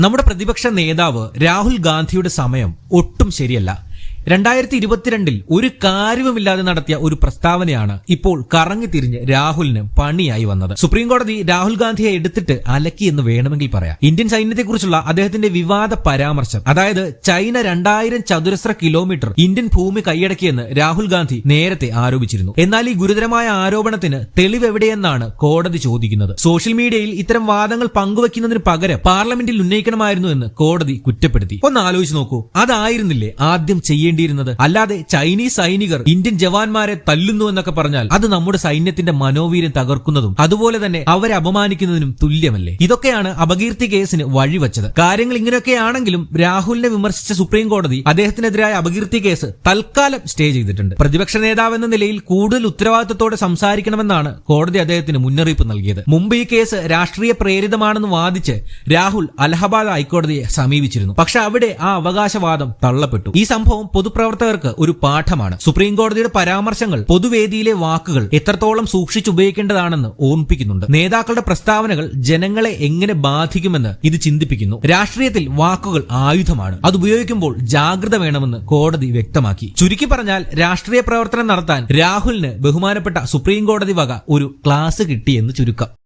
നമ്മുടെ പ്രതിപക്ഷ നേതാവ് രാഹുൽ ഗാന്ധിയുടെ സമയം ഒട്ടും ശരിയല്ല. 2022 ഒരു കാര്യവുമില്ലാതെ നടത്തിയ ഒരു പ്രസ്താവനയാണ് ഇപ്പോൾ കറങ്ങിത്തിരിഞ്ഞ് രാഹുലിന് പണിയായി വന്നത്. സുപ്രീം കോടതി രാഹുൽ ഗാന്ധിയെ എടുത്തിട്ട് അലക്കി എന്ന് വേണമെങ്കിൽ പറയാം. ഇന്ത്യൻ സൈന്യത്തെക്കുറിച്ചുള്ള അദ്ദേഹത്തിന്റെ വിവാദ പരാമർശം, അതായത് ചൈന 2000 ചതുരശ്ര കിലോമീറ്റർ ഇന്ത്യൻ ഭൂമി കൈയടക്കിയെന്ന് രാഹുൽ ഗാന്ധി നേരത്തെ ആരോപിച്ചിരുന്നു. എന്നാൽ ഈ ഗുരുതരമായ ആരോപണത്തിന് തെളിവെവിടെയെന്നാണ് കോടതി ചോദിക്കുന്നത്. സോഷ്യൽ മീഡിയയിൽ ഇത്തരം വാദങ്ങൾ പങ്കുവയ്ക്കുന്നതിന് പകരം പാർലമെന്റിൽ ഉന്നയിക്കണമായിരുന്നു എന്ന് കോടതി കുറ്റപ്പെടുത്തി. ഒന്ന് ആലോചിച്ച് നോക്കൂ, അതായിരുന്നില്ലേ ആദ്യം ചെയ്യേണ്ടിയിരുന്നത്? അല്ലാതെ ചൈനീസ് സൈനികർ ഇന്ത്യൻ ജവാന്മാരെ തല്ലുന്നു എന്നൊക്കെ പറഞ്ഞാൽ അത് നമ്മുടെ സൈന്യത്തിന്റെ മനോവീര്യം തകർക്കുന്നതും അതുപോലെ തന്നെ അവരെ അപമാനിക്കുന്നതിനും തുല്യമല്ലേ? ഇതൊക്കെയാണ് അപകീർത്തി കേസിന് വഴിവെച്ചത്. കാര്യങ്ങൾ ഇങ്ങനെയൊക്കെയാണെങ്കിലും രാഹുലിനെ വിമർശിച്ച സുപ്രീം കോടതി അദ്ദേഹത്തിനെതിരായ അപകീർത്തി കേസ് തൽക്കാലം സ്റ്റേ ചെയ്തിട്ടുണ്ട്. പ്രതിപക്ഷ നേതാവ് എന്ന നിലയിൽ കൂടുതൽ ഉത്തരവാദിത്തത്തോടെ സംസാരിക്കണമെന്നാണ് കോടതി അദ്ദേഹത്തിന് മുന്നറിയിപ്പ് നൽകിയത്. മുമ്പ് ഈ കേസ് രാഷ്ട്രീയ പ്രേരിതമാണെന്ന് വാദിച്ച് രാഹുൽ അലഹബാദ് ഹൈക്കോടതിയെ സമീപിച്ചിരുന്നു. പക്ഷെ അവിടെ ആ അവകാശവാദം തള്ളപ്പെട്ടു. ഈ സംഭവം പൊതുപ്രവർത്തകർക്ക് ഒരു പാഠമാണ്. സുപ്രീം കോടതിയുടെ പരാമർശങ്ങൾ പൊതുവേദിയിലെ വാക്കുകൾ എത്രത്തോളം സൂക്ഷിച്ചുപയോഗിക്കേണ്ടതാണെന്ന് ഓർമ്മിപ്പിക്കുന്നുണ്ട്. നേതാക്കളുടെ പ്രസ്താവനകൾ ജനങ്ങളെ എങ്ങനെ ബാധിക്കുമെന്ന് ഇത് ചിന്തിപ്പിക്കുന്നു. രാഷ്ട്രീയത്തിൽ വാക്കുകൾ ആയുധമാണ്. അത് ഉപയോഗിക്കുമ്പോൾ ജാഗ്രത വേണമെന്ന് കോടതി വ്യക്തമാക്കി. ചുരുക്കി പറഞ്ഞാൽ രാഷ്ട്രീയ പ്രവർത്തനം നടത്താൻ രാഹുലിന് ബഹുമാനപ്പെട്ട സുപ്രീം കോടതി വക ഒരു ക്ലാസ് കിട്ടിയെന്ന് ചുരുക്കം.